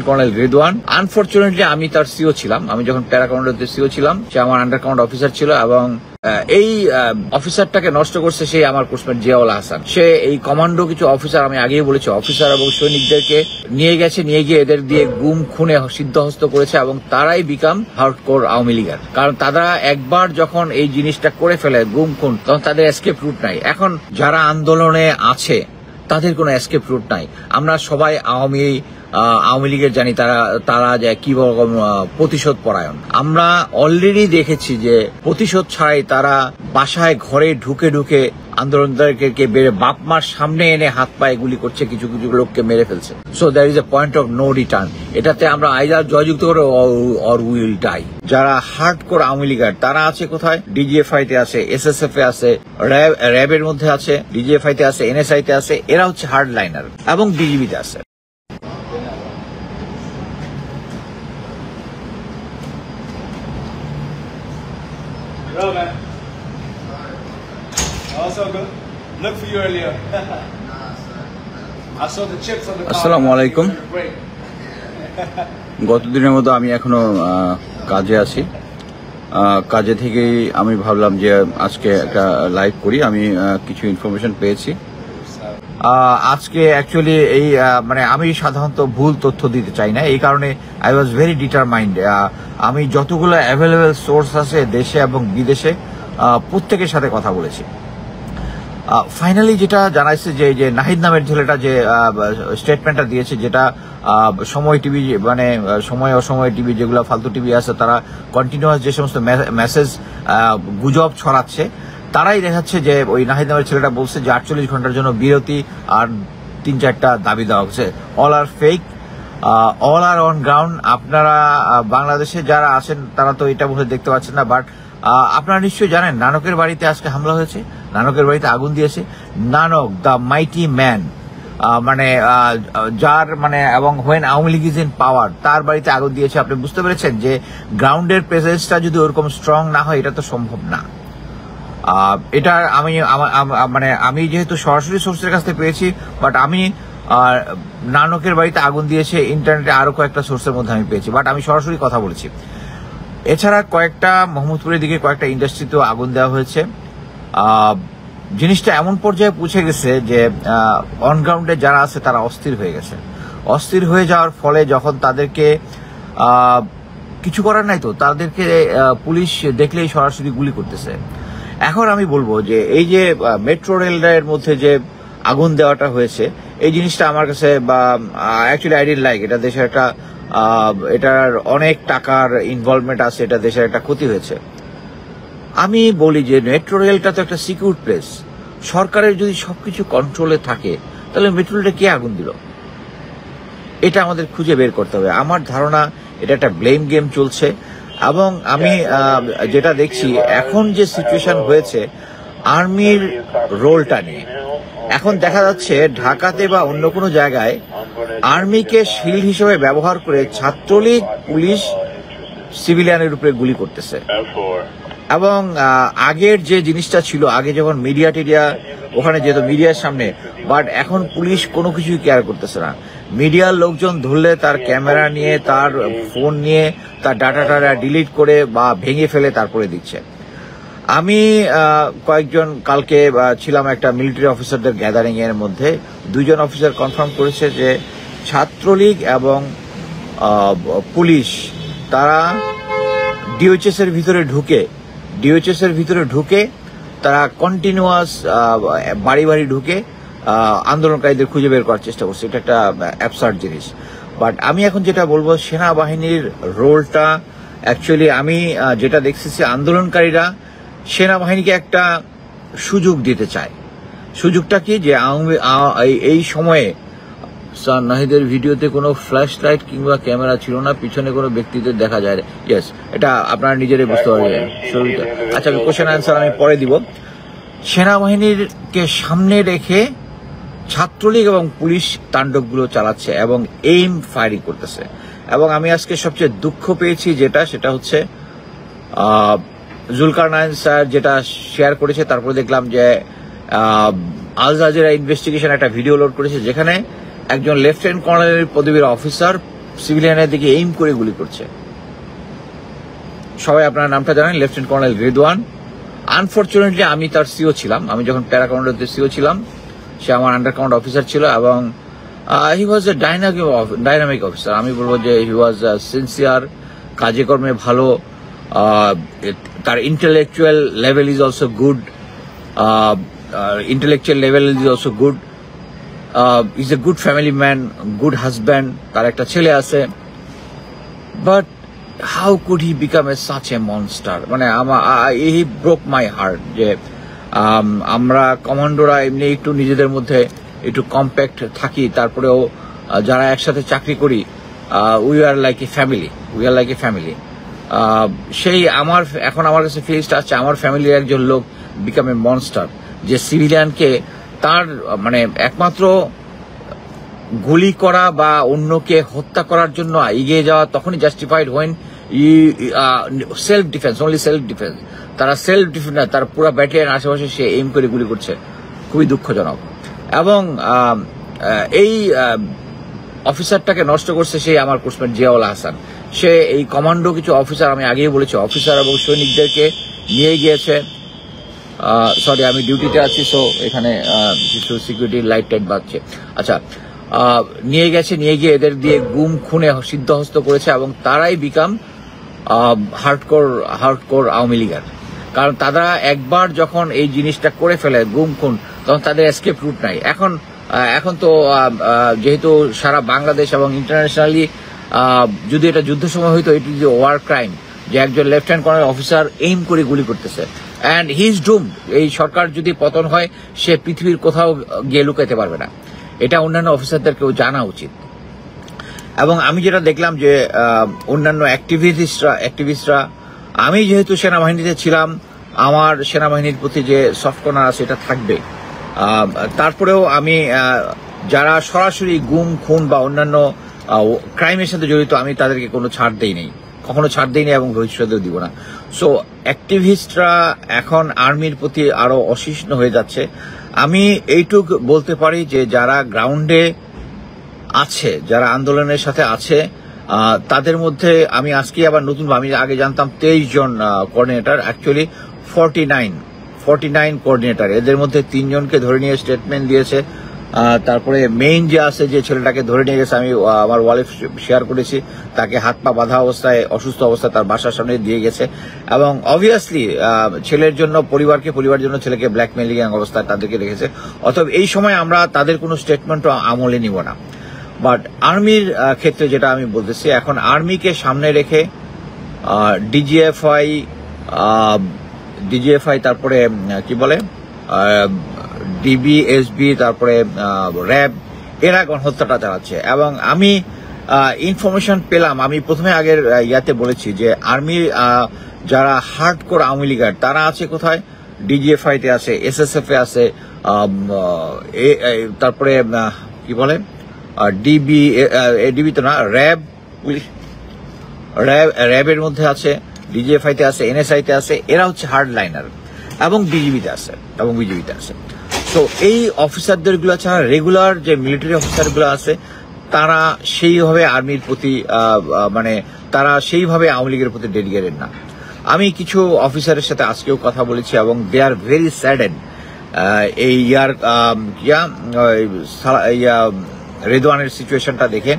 Colonel Redwan. Unfortunately আমি তার CO ছিলাম, আমি যখন প্যারা কমান্ডোতে সিও ছিলাম, সে আমার আন্ডার কমান্ড অফিসার ছিল এবং এই অফিসারটাকে নষ্ট করছে সেই আমার কোর্সমেট জিয়াউল হাসান। সে এই কমান্ডো কিছু অফিসার, আমি আগেই বলেছি, অফিসার এবং সৈনিকদেরকে নিয়ে গিয়ে এদের দিয়ে গুম খুনে সিদ্ধহস্ত করেছে এবং তারাই বিকাম হার্ডকোর আওয়ামী লীগের। কারণ তারা একবার যখন এই জিনিসটা করে ফেলে গুম খুন, তখন তাদের এসকেপ রুট নাই। এখন যারা আন্দোলনে আছে তাদের কোনো এসকেপ রুট নাই। আমরা সবাই আওয়ামী লীগের জানি তারা যে কি রকম প্রতিশোধ পরায়ণ। আমরা অলরেডি দেখেছি যে প্রতিশোধ ছাড়াই তারা বাসায় ঘরে ঢুকে আন্দোলনকারীকে বেড়ে বাপ মার সামনে এনে হাত পায়ে গুলি করছে, কিছু লোককে মেরে ফেলছে। So there is a point of no return. এটাতে আমরা আইদার জয়যুক্ত করে অর উইল ডাই। যারা হার্ডকোর আওয়ামী লীগার তারা আছে কোথায়? ডিজিএফআই তে আছে, এসএসএফ এ আছে, র্যাবের মধ্যে আছে, ডিজিএফআই তে আছে, এনএসআই তে আছে। এরা হচ্ছে হার্ড লাইনার এবং বিজিবি তে আছে। Hello, man. Also good. Look for you earlier. I saw the chips on the car. আসসালামু আলাইকুম। গতদিনের মতো আমি এখনো কাজে আছি। কাজে থেকেই আমি ভাবলাম যে আজকে একটা লাইভ করি। আমি কিছু ইনফরমেশন পেয়েছি আজকে। অ্যাকচুয়ালি এই আমি সাধারণত ভুল তথ্য দিতে চাই না, এই কারণে আই ওয়াজ ভেরি ডিটারমাইন্ড। আমি যতগুলো অ্যাভেলেবেল সোর্স আছে দেশে এবং বিদেশে প্রত্যেকের সাথে কথা বলেছি। ফাইনালি যেটা জানাইছে যে নাহিদ নামের ছেলেটা যে স্টেটমেন্টটা দিয়েছে, যেটা সময় টিভি সময় অসময় টিভি যেগুলো ফালতু টিভি আছে তারা কন্টিনিউয়াস যে সমস্ত মেসেজ গুজব ছড়াচ্ছে, তারাই দেখাচ্ছে যে ওই নাহিদ নামের ছেলেটা বলছে যে 48 ঘন্টার জন্য বিরতি আর 3-4টা দাবি দেওয়া হচ্ছে। All are fake, all are on ground. আপনারা বাংলাদেশে যারা আছেন তারা তো এটা বলে দেখতে পাচ্ছেন না, বাট আপনারা নিশ্চয়ই জানেন নানকের বাড়িতে আজকে হামলা হয়েছে, নানকের বাড়িতে আগুন দিয়েছে। নানক দ্য মাইটি ম্যান, যার এবং when Awami League is in পাওয়ার, তার বাড়িতে আগুন দিয়েছে। আপনি বুঝতে পেরেছেন যে গ্রাউন্ডের প্রেজেন্সটা যদি ওরকম স্ট্রং না হয় এটা তো সম্ভব না। এটা আমি যেহেতু সরাসরি সোর্সের কাছ থেকে পেয়েছি, বাট আমি নানকের বাড়িতে আগুন দিয়েছে ইন্টারনেটে আরো কয়েকটা সোর্সের মধ্যে আমি পেয়েছি, বাট আমি সরাসরি কথা বলেছি। এছাড়া কয়েকটা মোহাম্মদপুরের দিকে কয়েকটা ইন্ডাস্ট্রিতেও আগুন দেওয়া হয়েছে। জিনিসটা এমন পর্যায়ে পৌঁছে গেছে যে অনগ্রাউন্ডে যারা আছে তারা অস্থির হয়ে গেছে। অস্থির হয়ে যাওয়ার ফলে যখন তাদেরকে কিছু করার নাই, তো তাদেরকে পুলিশ দেখলেই সরাসরি গুলি করতেছে। এখন আমি বলবো যে এই যে মেট্রো রেলের মধ্যে যে আগুন দেওয়াটা হয়েছে, এই জিনিসটা আমার কাছে অ্যাকচুয়ালি আই ডিডন্ট লাইক। এটা দেশের একটা এটার অনেক টাকার ইনভলভমেন্ট আছে, এটা দেশের একটা ক্ষতি হয়েছে। আমি বলি যে মেট্রো রেলটা তো একটা সিকিউর প্লেস। সরকারের যদি সবকিছু কন্ট্রোলে থাকে তাহলে মেট্রো রেলটা কে আগুন দিল, এটা আমাদের খুঁজে বের করতে হবে। আমার ধারণা এটা একটা ব্লেম গেম চলছে। এবং আমি যেটা দেখছি এখন যে সিচুয়েশন হয়েছে আর্মির রোলটা নিয়ে, এখন দেখা যাচ্ছে ঢাকাতে বা অন্য কোনো জায়গায় আর্মিকে শিল্ড হিসেবে ব্যবহার করে ছাত্রলীগ পুলিশ সিভিলিয়ানের উপরে গুলি করতেছে। এবং আগের যে জিনিসটা ছিল, আগে যখন মিডিয়া ওখানে যেত মিডিয়ার সামনে, বাট এখন পুলিশ কোনো কিছুই কেয়ার করতেছে না। মিডিয়ার লোকজন ধরলে তার ক্যামেরা নিয়ে, তার ফোন নিয়ে, তার ডাটা ডিলিট করে বা ভেঙে ফেলে তারপরে দিচ্ছে। আমি কয়েকজন কালকে ছিলাম একটা মিলিটারি অফিসারদের গ্যাদারিং এর মধ্যে, 2 জন অফিসার কনফার্ম করেছে যে ছাত্রলীগ এবং পুলিশ তারা ডিওএইচএস এর ভিতরে ঢুকে তারা কন্টিনিউয়াস বাড়ি ঢুকে আন্দোলনকারীদের খুঁজে বের করার চেষ্টা করছে। এটা একটা অ্যাবসার্ড জিনিস। বাট আমি এখন যেটা বলবো, সেনাবাহিনীর রোলটা অ্যাকচুয়ালি আমি যেটা দেখছি আন্দোলনকারীরা সেনাবাহিনীকে একটা সুযোগ দিতে চায়। সুযোগটা কি, যে এই সময়ে নাহিদের ভিডিওতে কোনো ফ্ল্যাশ লাইট কিংবা ক্যামেরা ছিল না, পিছনে কোনো ব্যক্তিদের দেখা যায়। ইয়েস, এটা আপনারা নিজেরাই বুঝতে পারবেন। আচ্ছা, কোশ্চেন অ্যান্সার আমি পরে দিব। সেনাবাহিনীকে সামনে রেখে ছাত্রলীগ এবং পুলিশ তাণ্ডবগুলো চালাচ্ছে এবং এইম ফায়ারিং করতেছে। এবং আমি আজকে সবচেয়ে দুঃখ পেয়েছি সেটা হচ্ছে জুলকারনাইন স্যার যেটা শেয়ার করেছে, তারপরে দেখলাম যে আল জাজিরা ইনভেস্টিগেশন একটা ভিডিও লোড করেছে, যেখানে একজন লেফটেন্যান্ট কর্নেলের পদবীর অফিসার সিভিলিয়ানের দিকে এইম করে গুলি করছে। সবাই আপনার নামটা জানেন, লেফটেন্যান্ট কর্নেল রিদওয়ান। আনফরচুনেটলি আমি তার সিও ছিলাম, আমি যখন প্যারা কমান্ডোতে সিও ছিলাম, সে আমার আন্ডার কমান্ড অফিসার ছিল এবং হি ওয়াজ এ ডাইনামিক অফিসার। আমি বলবো যে হি ওয়াজ সিনসিয়ার, কাজে কর্মে ভালো, তার intellectual level is also good, is a good family man, good husband, তার একটা ছেলে আছে। But how could he become a such a monster? মানে হি ব্রোক মাই হার্ট যে আমরা কমান্ডোরা এমনি একটু নিজেদের মধ্যে একটু কম্প্যাক্ট থাকি, তারপরেও যারা একসাথে চাকরি করি we are like a family. সেই এখন আমার কাছে ফিলিংসটা আছে আমার ফ্যামিলির একজন লোক বিকাম এ মনস্টার, যে সিভিলিয়ানকে তার মানে একমাত্র গুলি করা বা অন্যকে হত্যা করার জন্য এগিয়ে যাওয়া তখনই justified when self defence, only self defence. তারা সেলফ ডিফেন্স না, তার পুরো ব্যাটালিয়ন আশেপাশে সে এইম করে গুলি করছে, খুবই দুঃখজনক। এবং এই অফিসারটাকে নষ্ট করছে সেই আমার কোর্সমেট জিয়াউল হাসান। সে এই কমান্ডো কিছু অফিসার, আমি আগেই বলেছি, অফিসার এবং সৈনিকদেরকে নিয়ে গিয়েছে। সরি, আমি ডিউটিতে আছি, সো এখানে কিছু সিকিউরিটি লাইট টাইট বাজছে। আচ্ছা, নিয়ে গিয়ে এদের দিয়ে গুম খুনে সিদ্ধহস্ত করেছে এবং তারাই বিকাম হার্ডকোর আওয়ামী লীগার। কারণ তারা একবার যখন এই জিনিসটা করে ফেলে গুম খুন, তখন তাদের এসকেপ রুট নাই। এখন তো যেহেতু সারা বাংলাদেশ এবং ইন্টারন্যাশনালি যদি এটা যুদ্ধ সময় হইতো, এটি যে ওয়ার ক্রাইম, যে একজন লেফটেন্যান্ট কর্নেল অফিসার এইম করে গুলি করতেছে, অ্যান্ড হি ইজ ডুমড। এই সরকার যদি পতন হয়, সে পৃথিবীর কোথাও গিয়ে লুকাইতে পারবে না। এটা অন্যান্য অফিসারদেরকেও জানা উচিত। এবং আমি যেটা দেখলাম যে অন্যান্য অ্যাক্টিভিস্টরা, আমি যেহেতু সেনাবাহিনীতে ছিলাম, আমার সেনাবাহিনীর প্রতি যে সফট কর্নার আছে এটা থাকবে। তারপরেও আমি যারা সরাসরি গুম খুন বা অন্যান্য ক্রাইমের সাথে জড়িত, আমি তাদেরকে কখনো ছাড় দেইনি এবং ভবিষ্যতেও দিব না। সো অ্যাক্টিভিস্টরা এখন আর্মির প্রতি আরো অসহিষ্ণু হয়ে যাচ্ছে। আমি এইটুক বলতে পারি যে যারা গ্রাউন্ডে আছে, যারা আন্দোলনের সাথে আছে, তাদের মধ্যে আমি আজকে আবার নতুন, আমি আগে জানতাম 23 জন কোঅর্ডিনেটর, অ্যাকচুয়ালি 49 কোঅর্ডিনেটর। এদের মধ্যে 3 জনকে ধরে নিয়ে স্টেটমেন্ট দিয়েছে। তারপরে মেইন যে আছে, যে ছেলেটাকে ধরে নিয়ে গেছে, আমি আমার ওয়ালে শেয়ার করেছি, তাকে হাত পা বাঁধা অবস্থায়, অসুস্থ অবস্থায় তার বাসার সামনে দিয়ে গেছে। এবং অবভিয়াসলি ছেলের জন্য পরিবারের জন্য ছেলেকে ব্ল্যাকমেইলিং অবস্থায় তাদেরকে রেখেছে। অতএব এই সময় আমরা তাদের কোনো স্টেটমেন্টও আমলে নিব না। বাট আর্মির ক্ষেত্রে যেটা আমি বলতেছি, এখন আর্মিকে সামনে রেখে ডিজিএফআই তারপরে কি বলে ডিবিএসবি, তারপরে র্যাব, এরা গণহত্যাটা চালাচ্ছে। এবং আমি ইনফরমেশন পেলাম, আমি প্রথমে আগের ইয়াতে বলেছি যে আর্মির যারা হার্ডকোর আওয়ামী লীগার, তারা আছে কোথায়? ডিজিএফআই তে আছে, এসএসএফ এ আছে, তারপরে কি বলে ডিবি তো না, র্যাবের মধ্যে আছে, ডিজিএফআই তে আছে, এনএসআই তে আছে। এরা হচ্ছে হার্ড লাইনার এবং বিজিবিতে আছে। তো এই অফিসারদের গুলো ছাড়া রেগুলার যে মিলিটারি অফিসারগুলো আছে, তারা সেইভাবে আর্মির প্রতি মানে তারা সেইভাবে আওয়ামী লীগের প্রতি ডেডিকেটেড না। আমি কিছু অফিসারের সাথে আজকেও কথা বলেছি এবং দে আর ভেরি স্যাডেড এই রেদওয়ানের সিচুয়েশনটা দেখে।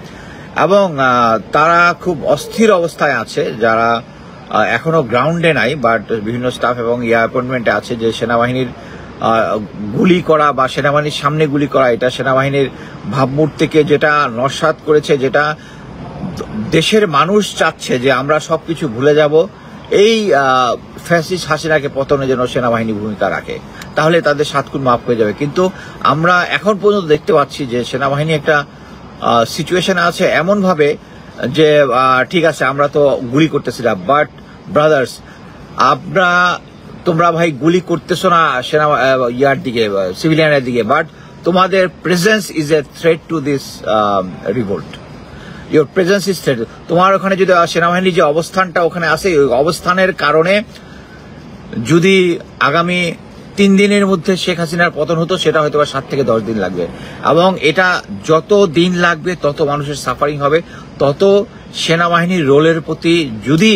এবং তারা খুব অস্থির অবস্থায় আছে, যারা এখনো গ্রাউন্ডে নাই, বাট বিভিন্ন স্টাফ এবং অ্যাপয়েন্টমেন্টে আছে, যে সেনাবাহিনীর গুলি করা বা সেনাবাহিনীর সামনে গুলি করা, এটা সেনাবাহিনীর ভাবমূর্তিকে যেটা নস্যাৎ করেছে, যেটা দেশের মানুষ চাচ্ছে যে আমরা সবকিছু ভুলে যাব। এই ফ্যাসিস্ট হাসিনাকে পতনে যেন সেনাবাহিনী ভূমিকা রাখে, তাহলে তাদের 7 গুণ মাফ হয়ে যাবে। কিন্তু আমরা এখন পর্যন্ত দেখতে পাচ্ছি যে সেনাবাহিনী একটা সিচুয়েশন আছে এমন ভাবে যে ঠিক আছে আমরা তো গুলি করতেছি না, বাট ব্রাদার্স তোমরা ভাই গুলি করতেছো না ইয়ার দিকে, সিভিলিয়ানের দিকে, বাট তোমাদের presence is a threat to this revolt. Your presence is threat. তোমার ওখানে যদি সেনাবাহিনীর যে অবস্থানটা ওখানে আছে, ওই অবস্থানের কারণে যদি আগামী 3 দিনের মধ্যে শেখ হাসিনার পতন হতো, সেটা হয়তো 7 থেকে 10 দিন লাগবে। এবং এটা যত দিন লাগবে তত মানুষের সাফারিং হবে, তত সেনাবাহিনীর রোলের প্রতি যদি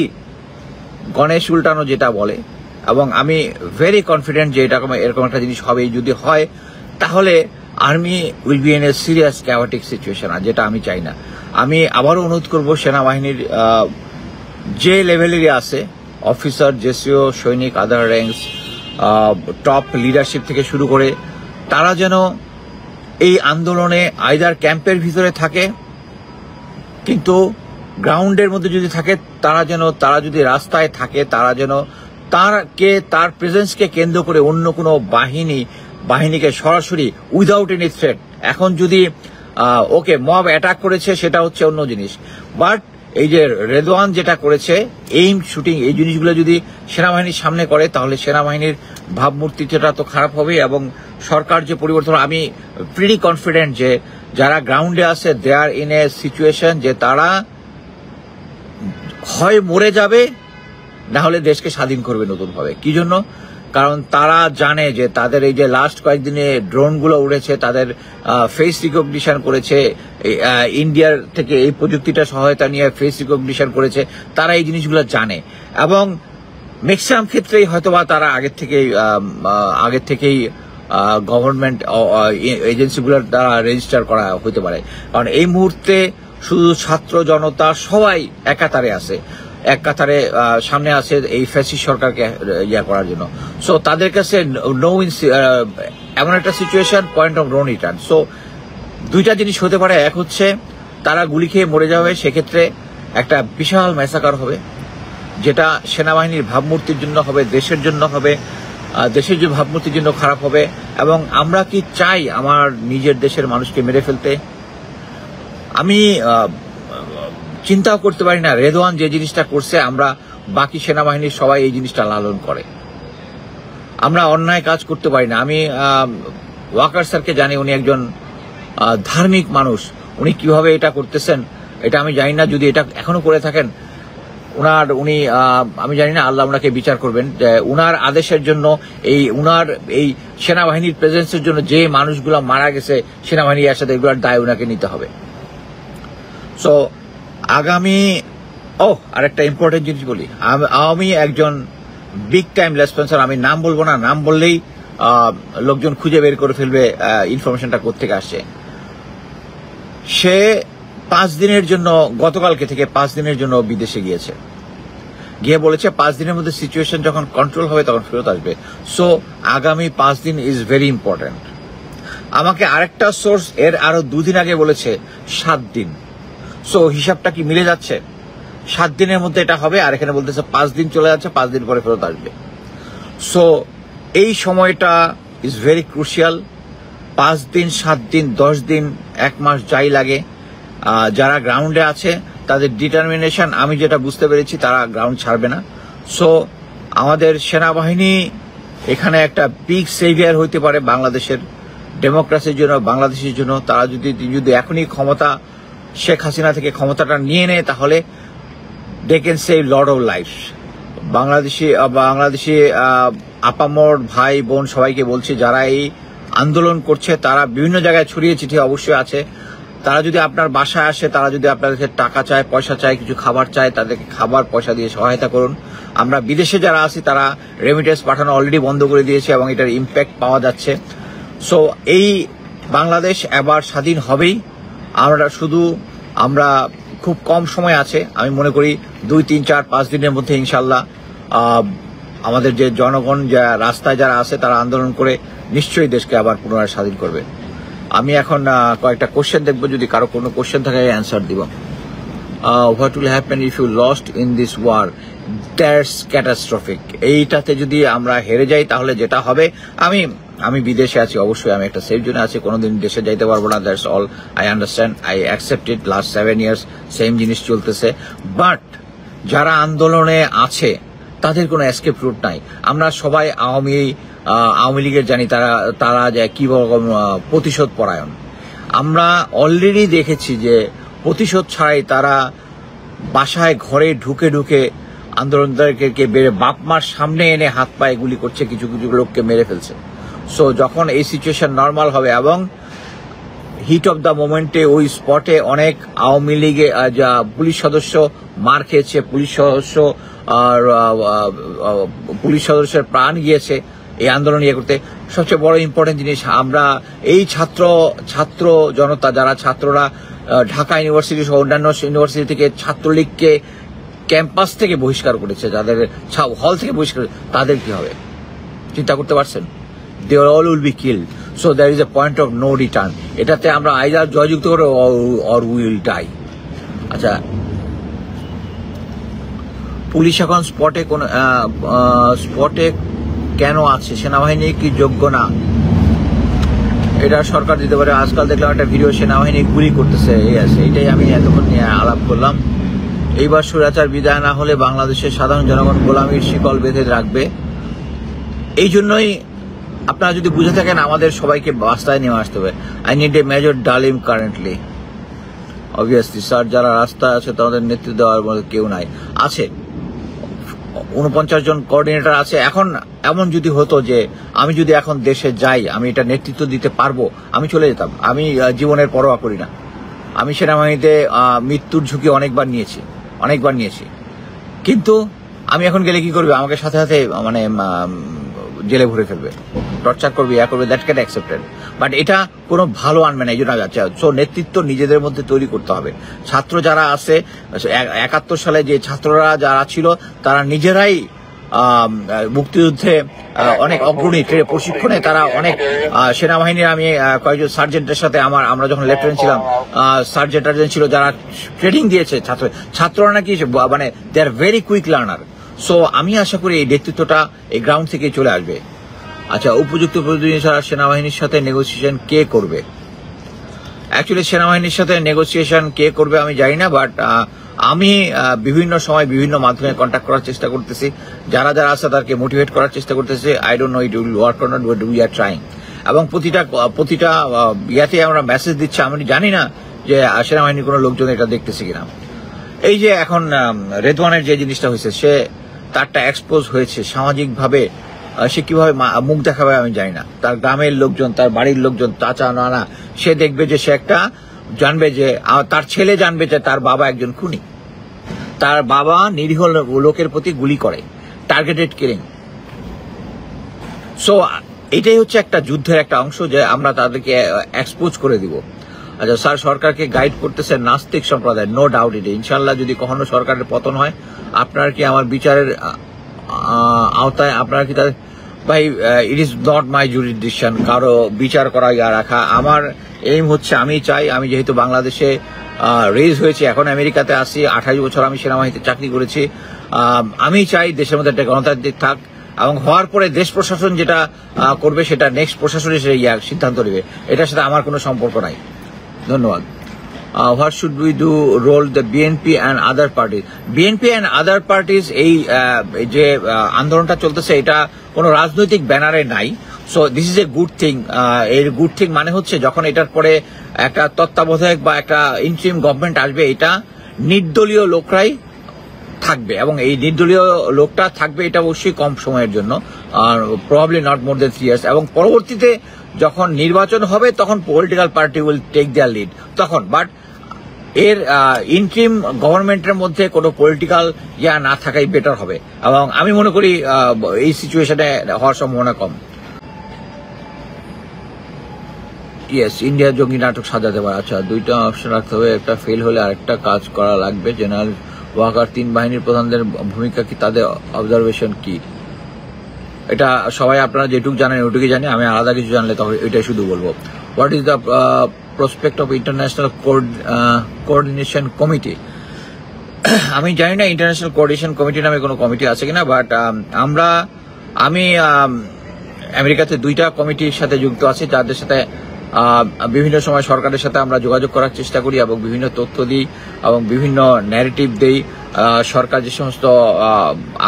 গণেশ উল্টানো যেটা বলে, এবং আমি ভেরি কনফিডেন্ট যে এরকম একটা জিনিস হবে, যদি হয় তাহলে army will be in a serious chaotic situation, আর যেটা আমি চাই না। আমি আবারও অনুরোধ করব সেনাবাহিনীর যে লেভেলেরই আছে, অফিসার, জেসিও, সৈনিক, আদার র্যাঙ্কস, টপ লিডারশিপ থেকে শুরু করে, তারা যেন এই আন্দোলনে আইদার ক্যাম্পের ভিতরে থাকে, কিন্তু গ্রাউন্ডের মধ্যে যদি থাকে তারা যদি রাস্তায় থাকে, তারা যেন তার প্রেজেন্সকে কেন্দ্র করে অন্য কোনো বাহিনীকে সরাসরি উইদাউট এনি থ্রেট, এখন যদি ওকে মব অ্যাটাক করেছে সেটা হচ্ছে অন্য জিনিস, বাট এই যে রেদওয়ান যেটা করেছে এইম শুটিং, এই জিনিসগুলো যদি সেনাবাহিনীর সামনে করে তাহলে সেনাবাহিনীর ভাবমূর্তিটা তো খারাপ হবে, এবং সরকার যে পরিবর্তন, আমি প্রিটি কনফিডেন্ট যে যারা গ্রাউন্ডে আছে দে আর ইন এ সিচুয়েশন যে তারা হয় মরে যাবে, না হলে দেশকে স্বাধীন করবে নতুনভাবে। কি জন্য? কারণ তারা জানে যে তাদের এই যে লাস্ট কয়েকদিনে ড্রোনগুলো উড়েছে, তাদের ফেস রিকগনিশন করেছে, ইন্ডিয়ার থেকে এই প্রযুক্তিটা সহায়তা নিয়ে ফেস রিকগনিশন করেছে, তারা এই জিনিসগুলো জানে, এবং ম্যাক্সিমাম ক্ষেত্রেই হয়তোবা তারা আগের থেকেই গভর্নমেন্ট এজেন্সিগুলোর দ্বারা রেজিস্টার করা হতে পারে। কারণ এই মুহূর্তে শুধু ছাত্র জনতা সবাই এক কাতারে সামনে আছে এই ফ্যাসিস্ট সরকারকে করার জন্য। সো তাদের কাছে এমন একটা situation, point of no return. So দুইটা জিনিস হতে পারে, এক হচ্ছে তারা গুলি খেয়ে মরে যাবে, সেক্ষেত্রে একটা বিশাল ম্যাসাকার হবে, যেটা সেনাবাহিনীর ভাবমূর্তির জন্য হবে, দেশের জন্য হবে, দেশের যে ভাবমূর্তির জন্য খারাপ হবে। এবং আমরা কি চাই আমার নিজের দেশের মানুষকে মেরে ফেলতে? আমি চিন্তাও করতে পারি না রেদওয়ান যে জিনিসটা করছে, আমরা বাকি সেনাবাহিনীর সবাই এই জিনিসটা লালন করে, আমরা অন্যায় কাজ করতে পারি না। আমি ওয়াকার স্যারকে জানি, উনি একজন ধার্মিক মানুষ, উনি কিভাবে এটা করতেছেন এটা আমি জানি না। যদি এটা এখনো করে থাকেন আমি জানি না, আল্লাহ ওনাকে বিচার করবেন। উনার আদেশের জন্য উনার এই সেনাবাহিনীর প্রেজেন্সের জন্য যে মানুষগুলো মারা গেছে সেনাবাহিনীর একসাথে, এগুলোর দায় উনাকে নিতে হবে। সো আরেকটা ইম্পর্টেন্ট জিনিস বলি, আমি একজন বিগ টাইম রেসপন্সার, আমি নাম বলবো না, নাম বললেই লোকজন খুঁজে বের করে ফেলবে ইনফরমেশনটা কোত্থেকে আসছে। সে 5 দিনের জন্য, গতকালকে থেকে 5 দিনের জন্য বিদেশে গিয়ে বলেছে 5 দিনের মধ্যে সিচুয়েশন যখন কন্ট্রোল হবে তখন ফেরত আসবে। সো আগামী 5 দিন ইজ ভেরি ইম্পর্টেন্ট। আমাকে আরেকটা সোর্স এর আরো 2 দিন আগে বলেছে 7 দিন। সো হিসাবটা কি মিলে যাচ্ছে? 7 দিনের মধ্যে এটা হবে, আর এখানে বলতেছে 5 দিন চলে যাচ্ছে, 5 দিন পরে ফেরত আসবে। সো এই সময়টা ইজ ভেরি ক্রুশিয়াল। 5 দিন, 7 দিন, 10 দিন, 1 মাস যাই লাগে, যারা গ্রাউন্ডে আছে তাদের ডিটারমিনেশন, আমি যেটা বুঝতে পেরেছি, তারা গ্রাউন্ড ছাড়বে না। সো আমাদের সেনাবাহিনী এখানে একটা বিগ সেভিয়ার হইতে পারে বাংলাদেশের ডেমোক্রেসির জন্য, বাংলাদেশের জন্য। তারা যদি এখনই শেখ হাসিনা থেকে ক্ষমতাটা নিয়ে নেয়, তাহলে they can save lot of life. Bangladeshi আপামর ভাই বোন সবাইকে বলছি, যারা এই আন্দোলন করছে তারা বিভিন্ন জায়গায় ছড়িয়ে ছিটিয়ে অবশ্যই আছে। তারা যদি আপনার বাসায় আসে, তারা যদি আপনার কাছে টাকা চায়, পয়সা চায়, কিছু খাবার চায়, তাদেরকে খাবার পয়সা দিয়ে সহায়তা করুন। আমরা বিদেশে যারা আছি তারা রেমিটেন্স পাঠানো অলরেডি বন্ধ করে দিয়েছে, এবং এটার ইম্প্যাক্ট পাওয়া যাচ্ছে। সো এই বাংলাদেশ এবার স্বাধীন হবেই। আমরা খুব কম সময় আছে, আমি মনে করি 2, 3, 4, 5 দিনের মধ্যে ইনশাল্লাহ আমাদের যে জনগণ রাস্তায় যারা আছে তারা আন্দোলন করে নিশ্চয়ই দেশকে আবার পুনরায় স্বাধীন করবে। আমি এখন কয়েকটা কোশ্চেন দেখবো, যদি কারো কোনো কোশ্চেন থাকে অ্যান্সার দিব। What will happen if you lost in this war? That's catastrophic. এইটাতে যদি আমরা হেরে যাই তাহলে যেটা হবে, আমি বিদেশে আছি, অবশ্যই আমি একটা সেফ জোনে আছি, কোনোদিন দেশে যাইতে পারবো না। That's all, I understand, I accept it. Last 7 years same জিনিস চলতেছে, বাট যারা আন্দোলনে আছে তাদের কোনো এসকেপ রুট নাই। আমরা সবাই আওয়ামী লীগের জানি তারা যে কি রকম প্রতিশোধ পরায়ণ। আমরা অলরেডি দেখেছি যে প্রতিশোধ ছাড়াই তারা বাসায় ঘরে ঢুকে আন্দোলনকারীকে বেড়ে বাপ মার সামনে এনে হাত পায়ে গুলি করছে, কিছু লোককে মেরে ফেলছে। সো যখন এই সিচুয়েশন নর্মাল হবে এবং হিট অফ দ্য মোমেন্টে ওই স্পটে অনেক আওয়ামী লীগে যা পুলিশ সদস্য মার খেয়েছে, পুলিশ সদস্যের প্রাণ গিয়েছে এই আন্দোলন ইয়ে করতে। সবচেয়ে বড় ইম্পর্টেন্ট জিনিস, আমরা এই ছাত্র জনতা, যারা ছাত্ররা ঢাকা ইউনিভার্সিটি সহ অন্যান্য ইউনিভার্সিটি থেকে ছাত্রলীগকে ক্যাম্পাস থেকে বহিষ্কার করেছে, যাদের হল থেকে বহিষ্কার, তাদের কি হবে চিন্তা করতে পারছেন? they all will be killed, so there is a point of no return. এটাতে আমরা আইদার জয়যুক্ত করে or we will die. আচ্ছা, পুলিশ এখন স্পটে কেন আছে? সেনাবাহিনী কি যোগ্য না? এটা সরকার দিতে পারে। আজকাল দেখলাম একটা ভিডিও, সেনাবাহিনী গুলি করতেছে, এই আছে। এটাই আমি এতক্ষণ নিয়ে আলাপ করলাম। এইবার স্বৈরাচার বিদায় না হলে বাংলাদেশের সাধারণ জনগণ গোলামির শিকল বেঁধে রাখবে। এই জন্যই আপনারা যদি বুঝে থাকেন, আমাদের সবাইকে রাস্তায় নেমে আসতে হবে। আই নিড এ মেজর ডালিম কারেন্টলি। অবভিয়াসলি স্যার, যারা রাস্তায় আছে তাদের নেতৃত্ব দেওয়ার মতো কেউ নাই। আছে 49 জন কোঅর্ডিনেটর আছে। এখন এমন যদি হতো যে আমি যদি এখন দেশে যাই, আমি এটা নেতৃত্ব দিতে পারবো, আমি চলে যেতাম। আমি জীবনের পরোয়া করি না। আমি সেনাবাহিনীতে মৃত্যুর ঝুঁকি অনেকবার নিয়েছি। কিন্তু আমি এখন গেলে কি করবে? আমাকে সাথে সাথে মানে জেলে ভরে ফেলবে, টর্চার করবে, দ্যাট ক্যান অ্যাকসেপ্টেড। বাট এটা কোনো ভালো আনবে না। এই জন্য সো নেতৃত্ব নিজেদের মধ্যে তৈরি করতে হবে। ছাত্র যারা আছে, 71 সালে যে ছাত্ররা যারা ছিল, তারা নিজেরাই মুক্তিযুদ্ধে অনেক অগ্রণী প্রশিক্ষণে, তারা অনেক সেনাবাহিনীর, আমি কয়েকজন সার্জেন্টের সাথে আমরা যখন লেফটেন্যান্ট ছিলাম, সার্জেন্ট ছিল, যারা ট্রেনিং দিয়েছে ছাত্ররা নাকি মানে they are very quick learner. So আমি আশা করি এই নেতৃত্বটা এই গ্রাউন্ড থেকে চলে আসবে। আচ্ছা, উপযুক্ত প্রতিনিধি ছাড়া সেনাবাহিনীর সাথে নেগোসিয়েশন কে করবে? অ্যাকচুয়ালি সেনাবাহিনীর সাথে নেগোসিয়েশন কে করবে আমি জানি না, বাট আমি বিভিন্ন সময় বিভিন্ন মাধ্যমে কন্ট্যাক্ট করার চেষ্টা করতেছি। যারা আছে তাদেরকে মোটিভেট করার চেষ্টা করতেছি। I don't know it will work or not, but we are trying. এবং প্রতিটা ইয়াতে আমরা মেসেজ দিচ্ছি। আমি জানি না যে সেনাবাহিনীর কোনো লোকজন এটা দেখতেছে কিনা। এই যে এখন রেদওয়ানের যে জিনিসটা হয়েছে, সে তারটা এক্সপোজ হয়েছে সামাজিকভাবে, সে কিভাবে মুখ দেখাবে আমি জানি না। তার গ্রামের লোকজন, তার বাড়ির লোকজন, চাচা নানা, সে দেখবে যে সে একটা জানবে যে তার ছেলে জানবে যে তার বাবা একজন খুনি, তার বাবা নিরীহ লোকের প্রতি গুলি করে, টার্গেটেড কিলিং। সো এটাই হচ্ছে একটা যুদ্ধের একটা অংশ, যে আমরা তাদেরকে এক্সপোজ করে দিব। আচ্ছা স্যার, সরকারকে গাইড করতেছে নাস্তিক সম্প্রদায়, নো ডাউট ইট। ইনশাল্লাহ যদি কখনো সরকারের পতন হয়, আপনার কি আমার বিচারের আওতায়, আপনারা কি তাদের, ভাই it is not my jurisdiction কারো বিচার করা ইয়া রাখা। আমার এইম হচ্ছে, আমি যেহেতু বাংলাদেশে রেজ হয়েছি, এখন আমেরিকাতে আসি, 28 বছর আমি সেনাবাহিনীতে চাকরি করেছি, আমি চাই দেশের মধ্যে একটা গণতান্ত্রিক থাক, এবং হওয়ার পরে দেশ প্রশাসন যেটা করবে সেটা নেক্সট প্রশাসনের সিদ্ধান্ত নেবে। এটার সাথে আমার কোনো সম্পর্ক নাই। ধন্যবাদ। What should we do role the BNP and other parties? BNP and other parties এই যে আন্দোলনটা চলতেছে, এটা কোনো রাজনৈতিক ব্যানারে নাই। So this is a good thing. এর গুড থিং মানে হচ্ছে, যখন এটার পরে একটা তত্ত্বাবধায়ক বা একটা ইন্টারিম গভর্নমেন্ট আসবে, এটা নির্দলীয় লোকরাই থাকবে, এবং এই নির্দলীয় লোকটা থাকবে এটা অবশ্যই কম সময়ের জন্য, probably not more than 3 years। এবং পরবর্তীতে যখন নির্বাচন হবে, তখন political party will take their lead তখন। বাট এর ইন্টারিম গভর্নমেন্টের মধ্যে কোনো পলিটিক্যাল না থাকাই বেটার হবে, এবং আমি মনে করি এই সিচুয়েশনে হওয়ার সম্ভাবনা কম। ইয়েস, ইন্ডিয়া জঙ্গি নাটক সাজাতে পারে। আচ্ছা, দুইটা অপশন রাখতে হবে, একটা ফেল হলে আরেকটা কাজ করা লাগবে। জেনারেল ওয়াকার 3 বাহিনীর প্রধানদের ভূমিকা কি, তাদের অবজারভেশন কি? এটা সবাই আপনারা যেটুকু জানেন ওইটুকুই জানি, আমি আলাদা কিছু জানলে তখন এটাই শুধু বলবো। What is the prospect of international coordination committee? আমি জানি না ইন্টারন্যাশনাল কোঅর্ডিনেশন কমিটি নামে কোনো কমিটি আছে কিনা, বাট আমি আমেরিকাতে 2টা কমিটির সাথে যুক্ত আছি, যাদের সাথে বিভিন্ন সময় সরকারের সাথে আমরা যোগাযোগ করার চেষ্টা করি, এবং বিভিন্ন তথ্য দিই এবং বিভিন্ন ন্যারেটিভ দেই। সরকার যে সমস্ত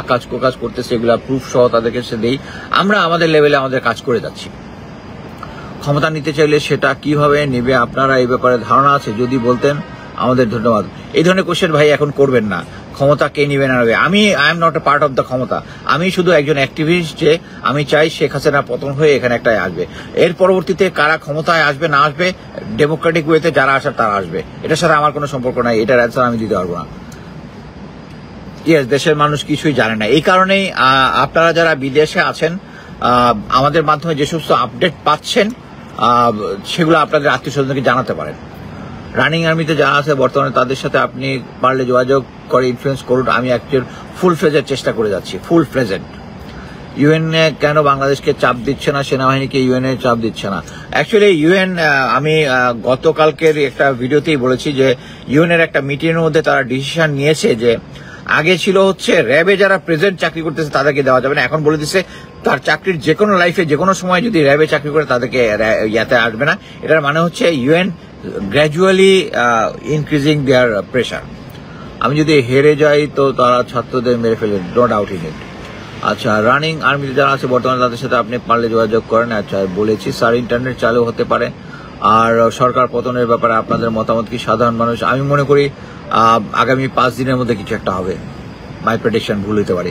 আকাজ কোকাজ করতেছে, এগুলা প্রুফ সহ তাদেরকে দেই। আমরা আমাদের লেভেলে আমাদের কাজ করে যাচ্ছি। ক্ষমতা নিতে চাইলে সেটা কিভাবে নেবে, আপনারা এই ব্যাপারে ধারণা আছে? যদি বলতেন আমাদের ধন্যবাদ। এই ধরনের কোশ্চেন ভাই এখন করবেন না। ক্ষমতা কে নিবে না নেবে। I am not a part of the ক্ষমতা। আমি শুধু একজন অ্যাক্টিভিস্ট যে আমি চাই শেখ হাসিনা পতন হয়ে এখানে একটা আসবে। এর পরবর্তীতে কারা ক্ষমতায় আসবে না আসবে, ডেমোক্রেটিক ওয়েতে যারা আসার তারা আসবে, এটার সাথে আমার কোনো সম্পর্ক নাই। এটার অ্যান্সার আমি দিতে পারবো না। ইয়েস, দেশের মানুষ কিছুই জানে না। এই কারণেই আপনারা যারা বিদেশে আছেন আমাদের মাধ্যমে যে সমস্ত আপডেট পাচ্ছেন সেগুলো আপনাদের আত্মীয় স্বজনকে জানাতে পারেন। রানিং আর্মিতে যারা আছে বর্তমানে তাদের সাথে আপনি পারলে যোগাযোগ করে ইনফ্লুয়েন্স করুন। আমি একজন ফুল ফ্লেজের চেষ্টা করে যাচ্ছি, ফুল ফ্লেজেড। ইউএন কেন বাংলাদেশকে চাপ দিচ্ছে না, সেনাবাহিনীকে ইউএন এর চাপ দিচ্ছে না? অ্যাকচুয়ালি ইউএন, আমি গতকালকের একটা ভিডিওতেই বলেছি যে ইউএন এর একটা মিটিং এর মধ্যে তারা ডিসিশন নিয়েছে যে আগে ছিল হচ্ছে র্যাবে যারা প্রেজেন্ট চাকরি করতেছে তাদেরকে দেওয়া যাবে না, এখন বলে দিচ্ছে তার চাকরির যে কোনো লাইফে যে কোনো সময় যদি র্যাবে চাকরি করে তাদেরকে ইয়াতে আসবে না। এটার মানে হচ্ছে ইউএন গ্র্যাজুয়ালি ইনক্রিজিং দেয়ার প্রেশার। আমি যদি হেরে যাই তো তারা ছাত্রদের মেরে ফেলে, নো ডাউট ইন ইট। আচ্ছা, রানিং আর্মিতে যারা আছে বর্তমানে তাদের সাথে আপনি পারলে যোগাযোগ করেন। আচ্ছা, বলেছি স্যার ইন্টারনেট চালু হতে পারে। আর সরকার পতনের ব্যাপারে আপনাদের মতামত কি? সাধারণ মানুষ, আমি মনে করি আগামী 5 দিনের মধ্যে কিছু একটা হবে। মাই প্রেডিকশন ভুল হতে পারে।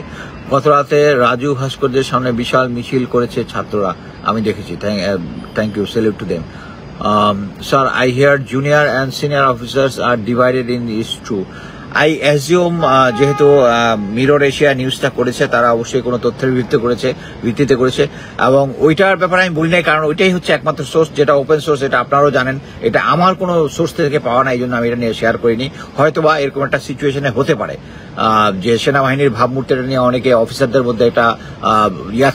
গত রাতে রাজু ভাস্কর্যের সামনে বিশাল মিছিল করেছে ছাত্ররা, আমি দেখেছি। Thank you, salute to them. Sir, I hear junior and senior officers are divided in is true. I assume যেহেতু মিরর এশিয়া নিউজটা করেছে তারা অবশ্যই কোনো তথ্যের ভিত্তিতে করেছে এবং ওইটার ব্যাপারে আমি বলি নাই, কারণ ওইটাই হচ্ছে একমাত্র সোর্স যেটা ওপেন সোর্স, এটা আপনারাও জানেন। এটা আমার কোনো সোর্স থেকে পাওয়া না, এই জন্য আমি এটা নিয়ে শেয়ার করিনি। হয়তোবা এরকম একটা সিচুয়েশনে হতে পারে যে সেনাবাহিনীর ভাবমূর্তিটা নিয়ে অনেকে অফিসারদের মধ্যে এটা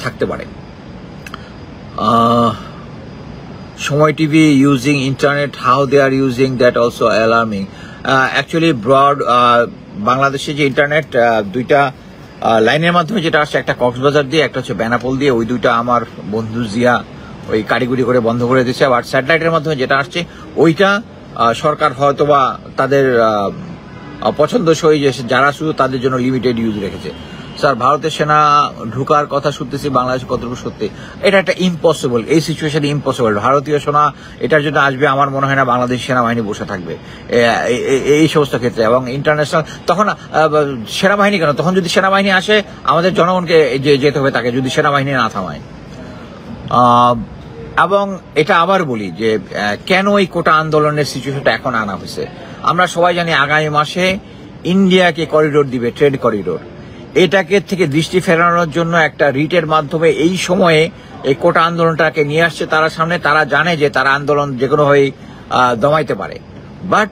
থাকতে পারে। সময় TV using internet, how they are using that also alarming. Actually broad বাংলাদেশে যে ইন্টারনেট দুইটা লাইনের মাধ্যমে যেটা আসছে, একটা কক্সবাজার দিয়ে, একটা হচ্ছে বেনাপোল দিয়ে, ওই দুইটা আমার বন্ধু জিয়া ওই কারিগরি করে বন্ধ করে দিচ্ছে। আবার স্যাটেলাইটের মাধ্যমে যেটা আসছে ওইটা সরকার হয়তোবা তাদের পছন্দসই যে যারা শুধু তাদের জন্য লিমিটেড ইউজ রেখেছে। স্যার, ভারতের সেনা ঢুকার কথা শুনতেছি, বাংলাদেশ কতটুকু সত্যি? এটা একটা ইম্পসিবল, এই সিচুয়েশনে ইম্পসিবল। ভারতীয় সেনা এটার জন্য আসবে, আমার মনে হয় না বাংলাদেশ সেনাবাহিনী বসে থাকবে এই সমস্ত ক্ষেত্রে। এবং ইন্টারন্যাশনাল তখন সেনাবাহিনী কেন, তখন যদি সেনাবাহিনী আসে আমাদের জনগণকে যেতে হবে তাকে, যদি সেনাবাহিনী না থামায়। এবং এটা আবার বলি যে কেন এই কোটা আন্দোলনের সিচুয়েশনটা এখন আনা হয়েছে। আমরা সবাই জানি আগামী মাসে ইন্ডিয়াকে করিডোর দিবে, ট্রেড করিডোর। এটাকে থেকে দৃষ্টি ফেরানোর জন্য একটা রিটের মাধ্যমে এই সময়ে এই কোটা আন্দোলনটাকে নিয়ে আসছে তারা সামনে। তারা জানে যে তারা আন্দোলন যে কোনোভাবেই দমাইতে পারে, বাট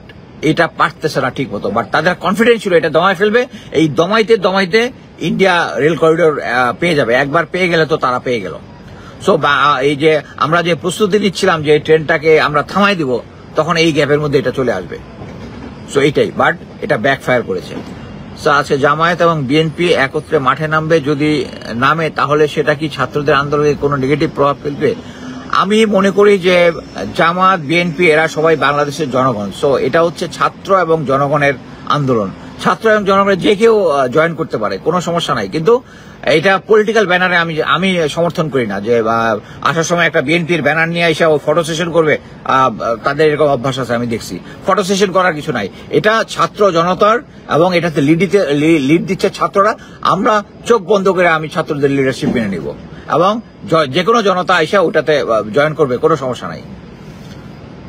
এটা পারতেছে না ঠিক মতো। বাট তাদের কনফিডেন্স ছিল এটা দমায় ফেলবে। এই দমাইতে ইন্ডিয়া রেল করিডোর পেয়ে যাবে। একবার পেয়ে গেলে তো তারা পেয়ে গেল। সো এই যে আমরা যে প্রস্তুতি নিচ্ছিলাম যে ট্রেনটাকে আমরা থামাই দিব, তখন এই গ্যাপের মধ্যে এটা চলে আসবে। সো এইটাই, বাট এটা ব্যাকফায়ার করেছে। আজকে জামায়াত এবং বিএনপি একত্রে মাঠে নামবে, যদি নামে তাহলে সেটা কি ছাত্রদের আন্দোলনে কোনো নেগেটিভ প্রভাব ফেলবে? আমি মনে করি যে জামায়াত বিএনপি এরা সবাই বাংলাদেশের জনগণ। সো এটা হচ্ছে ছাত্র এবং জনগণের আন্দোলন। ছাত্র এবং জনগণের যে কেউ জয়েন করতে পারে, কোনো সমস্যা নাই। কিন্তু এটা পলিটিক্যাল ব্যানারে আমি সমর্থন করি না যে আসার সময় একটা বিএনপির ব্যানার নিয়ে এসে ও ফটো সেশন করবে। তাদের এরকম অভ্যাস আছে, আমি দেখছি। ফটো সেশন করার কিছু নাই, এটা ছাত্র জনতার এবং এটাতে লিড দিচ্ছে ছাত্ররা। আমরা চোখ বন্ধ করে আমি ছাত্রদের লিডারশিপ মেনে নিব এবং যে কোনো জনতা এসে ওটাতে জয়েন করবে, কোনো সমস্যা নাই।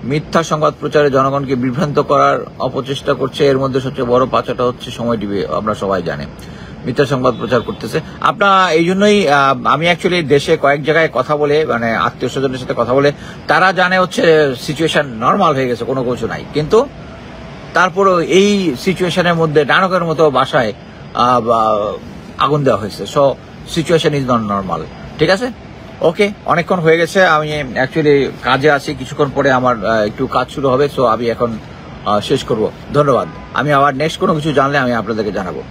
মিথ্যা সংবাদ প্রচারে জনগণকে বিভ্রান্ত করার অপচেষ্টা করছে, এর মধ্যে সবচেয়ে বড় পাচাটা হচ্ছে সময় টিভি। আমরা সবাই জানি মিথ্যা সংবাদ প্রচার করতেছে। আপনার এই জন্যই আমি অ্যাকচুয়ালি দেশে কয়েক জায়গায় কথা বলে, মানে আত্মীয় স্বজনের সাথে কথা বলে, তারা জানে হচ্ছে সিচুয়েশন নর্মাল হয়ে গেছে, কোনো কিছু নাই। কিন্তু তারপরও এই সিচুয়েশনের মধ্যে নানকের মতো বাসায় আগুন দেওয়া হয়েছে। So situation is not normal. ঠিক আছে, ওকে, অনেকক্ষণ হয়ে গেছে। আমি অ্যাকচুয়ালি কাজে আছি, কিছুক্ষণ পরে আমার একটু কাজ শুরু হবে। সো আমি এখন শেষ করব। ধন্যবাদ। আমি আবার নেক্সট কোনো কিছু জানলে আমি আপনাদেরকে জানাবো।